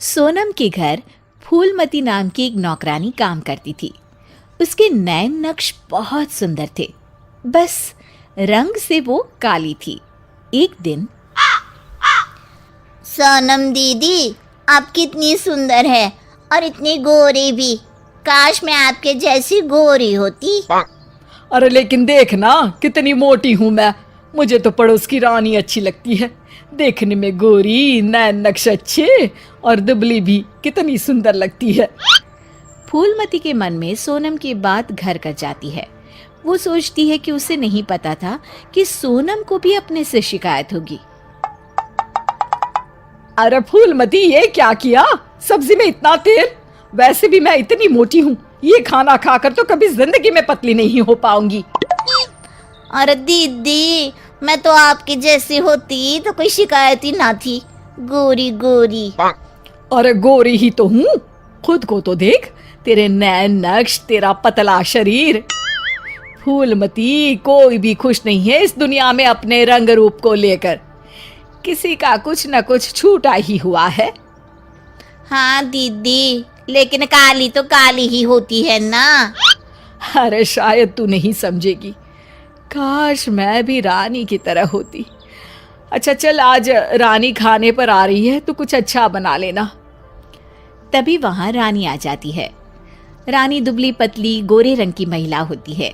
सोनम के घर फूलमती नाम की एक नौकरानी काम करती थी। उसके नैन नक्श बहुत सुंदर थे, बस रंग से वो काली थी। एक दिन, सोनम दीदी, आप कितनी सुंदर है और इतनी गोरी भी। काश मैं आपके जैसी गोरी होती। अरे लेकिन देख ना, कितनी मोटी हूँ मैं। मुझे तो पड़ोस की रानी अच्छी लगती है। देखने में गोरी, नैन नक्श अच्छे और दुबली भी कितनी सुंदर लगती है। फूलमती के मन में सोनम की बात घर कर जाती है। वो सोचती है कि उसे नहीं पता था कि सोनम को भी अपने से शिकायत होगी। अरे फूलमती, ये क्या किया? सब्जी में इतना तेल। वैसे भी मैं इतनी मोटी हूँ, ये खाना खाकर तो कभी जिंदगी में पतली नहीं हो पाऊंगी। अरे दीदी, मैं तो आपकी जैसी होती तो कोई शिकायत ही ना थी। गोरी गोरी। अरे गोरी ही तो हूँ, खुद को तो देख। तेरे नैन नक्श, तेरा पतला शरीर। फूलमती, कोई भी खुश नहीं है इस दुनिया में अपने रंग रूप को लेकर। किसी का कुछ न कुछ छूटा ही हुआ है। हाँ दीदी, लेकिन काली तो काली ही होती है ना। अरे शायद तू नहीं समझेगी। काश मैं भी रानी की तरह होती। अच्छा चल, आज रानी खाने पर आ रही है तो कुछ अच्छा बना लेना। तभी वहां रानी आ जाती है। रानी दुबली पतली गोरे रंग की महिला होती है।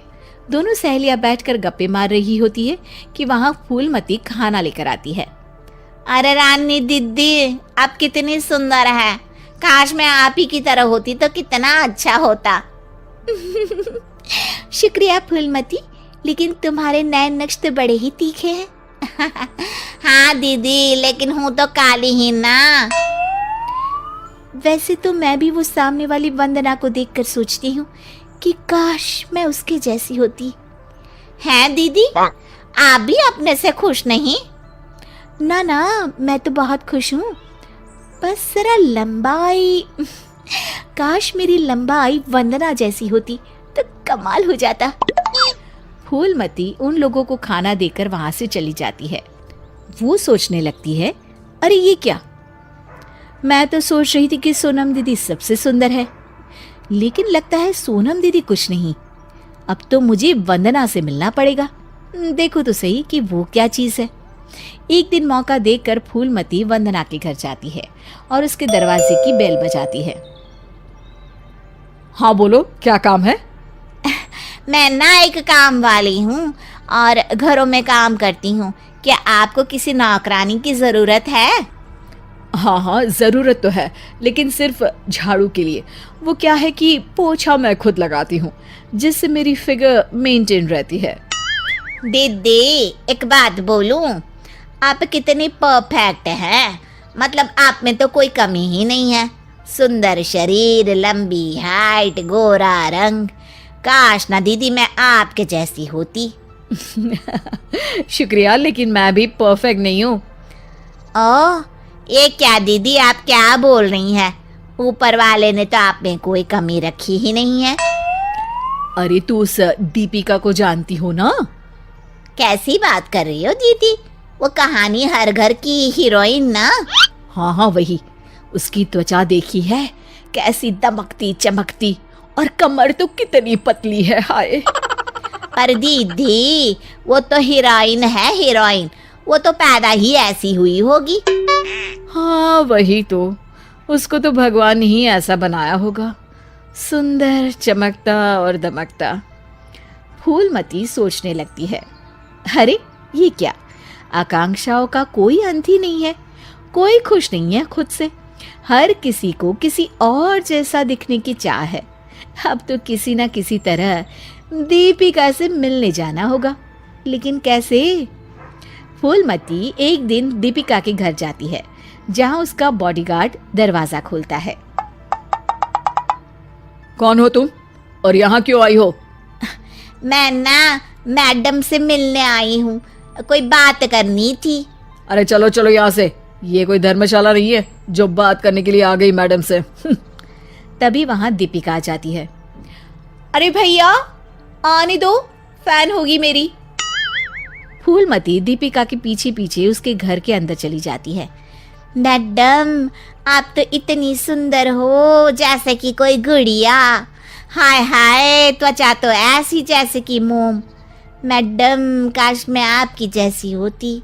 दोनों सहेलियां बैठकर गप्पे मार रही होती है कि वहां फूलमती खाना लेकर आती है। अरे रानी दीदी, आप कितनी सुंदर है। काश मैं आप ही की तरह होती तो कितना अच्छा होता। शुक्रिया फूलमती, लेकिन तुम्हारे नैन नक्श तो बड़े ही तीखे हैं। हाँ दीदी, लेकिन हूँ तो काली ही ना। वैसे तो मैं भी वो सामने वाली वंदना को देखकर सोचती हूँ कि काश मैं उसके जैसी होती। हैं दीदी, आप भी अपने से खुश नहीं? ना ना, मैं तो बहुत खुश हूँ। बस जरा लंबाई, काश मेरी लंबाई वंदना जैसी होती तो कमाल हो जाता। फूलमती उन लोगों को खाना देकर वहां से चली जाती है। वो सोचने लगती है, अरे ये क्या, मैं तो सोच रही थी कि सोनम दीदी सबसे सुंदर है, लेकिन लगता है सोनम दीदी कुछ नहीं। अब तो मुझे वंदना से मिलना पड़ेगा। देखो तो सही कि वो क्या चीज़ है। एक दिन मौका देखकर फूलमती वंदना के घर जाती है और उसके दरवाजे की बेल बजाती है। हाँ बोलो, क्या काम है? मैं ना एक काम वाली हूँ और घरों में काम करती हूँ। क्या आपको किसी नौकरानी की ज़रूरत है? हाँ हाँ, ज़रूरत तो है, लेकिन सिर्फ झाड़ू के लिए। वो क्या है कि पोछा मैं खुद लगाती हूँ, जिससे मेरी फिगर मेंटेन रहती है। दीदी, एक बात बोलूं, आप कितनी परफेक्ट हैं। मतलब आप में तो कोई कमी ही नहीं है। सुंदर शरीर, लंबी हाइट, गोरा रंग। काश ना दीदी मैं आपके जैसी होती। शुक्रिया, लेकिन मैं भी परफेक्ट नहीं हूँ। ओह, ये क्या दीदी, आप क्या बोल रही हैं? ऊपर वाले ने तो आप में कोई कमी रखी ही नहीं है। अरे तू उस दीपिका को जानती हो ना? कैसी बात कर रही हो दीदी? वो कहानी हर घर की हीरोइन ना? हाँ हाँ वही। उसकी त्वचा देखी है, कैसी दमकती चमकती, और कमर तो कितनी पतली है। हाय। पर दीदी, वो तो हीरोइन है, हीरोइन। वो तो पैदा ही ऐसी हुई होगी। हाँ वही तो, उसको तो भगवान ही ऐसा बनाया होगा, सुंदर, चमकता और दमकता। फूलमती सोचने लगती है, अरे ये क्या, आकांक्षाओं का कोई अंत ही नहीं है। कोई खुश नहीं है खुद से। हर किसी को किसी और जैसा दिखने की चाह है। अब तो किसी ना किसी तरह दीपिका से मिलने जाना होगा, लेकिन कैसे? फूलमती एक दिन दीपिका के घर जाती है, जहां उसका बॉडीगार्ड दरवाजा खोलता है। कौन हो तुम और यहाँ क्यों आई हो? मैं ना मैडम से मिलने आई हूँ, कोई बात करनी थी। अरे चलो चलो यहाँ से, ये कोई धर्मशाला नहीं है जो बात करने के लिए आ गई मैडम से। तभी वहां दीपिका आ जाती है। अरे भैया आने दो, फैन होगी मेरी। फूलमती दीपिका के पीछे पीछे उसके घर के अंदर चली जाती है। मैडम, आप तो इतनी सुंदर हो जैसे कि कोई गुड़िया। हाय हाय, त्वचा तो ऐसी जैसे कि मोम। मैडम, काश मैं आपकी जैसी होती।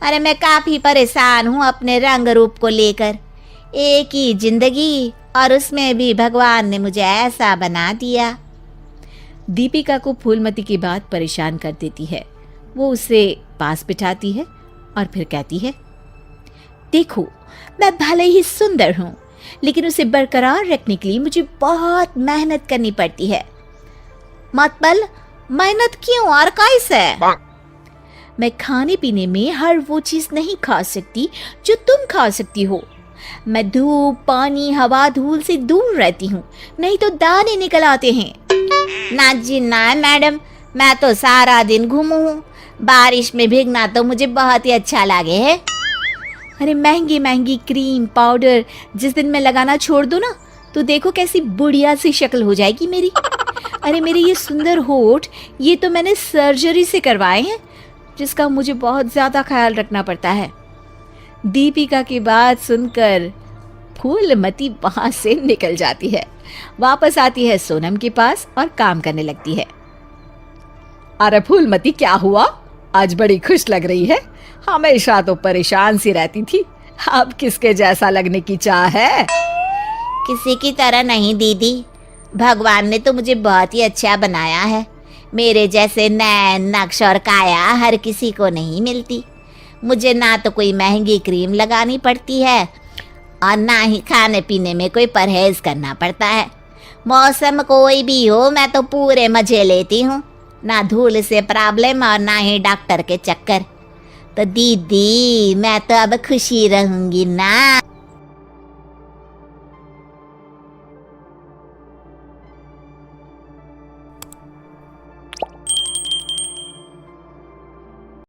अरे मैं काफ़ी परेशान हूँ अपने रंग रूप को लेकर। एक ही जिंदगी और उसमें भी भगवान ने मुझे ऐसा बना दिया। दीपिका को फूलमती की बात परेशान कर देती है। वो उसे पास बिठाती है और फिर कहती है, देखो, मैं भले ही सुंदर हूँ, लेकिन उसे बरकरार रखने के लिए मुझे बहुत मेहनत करनी पड़ती है। मतलब मेहनत क्यों और कैसे? मैं खाने पीने में हर वो चीज़ नहीं खा सकती जो तुम खा सकती हो। मैं धूप, पानी, हवा, धूल से दूर रहती हूँ, नहीं तो दाने निकल आते हैं। ना जी ना मैडम, मैं तो सारा दिन घूमू हूँ। बारिश में भीगना तो मुझे बहुत ही अच्छा लगे है। अरे महंगी महंगी क्रीम, पाउडर जिस दिन मैं लगाना छोड़ दूँ ना, तो देखो कैसी बुढ़िया सी शक्ल हो जाएगी मेरी। अरे मेरे ये सुंदर होठ, ये तो मैंने सर्जरी से करवाए हैं, जिसका मुझे बहुत ज़्यादा ख्याल रखना पड़ता है। दीपिका की बात सुनकर फूलमती वहां से निकल जाती है। वापस आती है सोनम के पास और काम करने लगती है। अरे फूलमती, क्या हुआ? आज बड़ी खुश लग रही है। हमेशा तो परेशान सी रहती थी, अब किसके जैसा लगने की चाह है? किसी की तरह नहीं दीदी, भगवान ने तो मुझे बहुत ही अच्छा बनाया है। मेरे जैसे नैन, नक्श और काया हर किसी को नहीं मिलती। मुझे ना तो कोई महंगी क्रीम लगानी पड़ती है और ना ही खाने पीने में कोई परहेज करना पड़ता है। मौसम कोई भी हो, मैं तो पूरे मजे लेती हूँ। ना धूल से प्रॉब्लम और ना ही डॉक्टर के चक्कर। तो दीदी, मैं तो अब खुशी रहूँगी ना।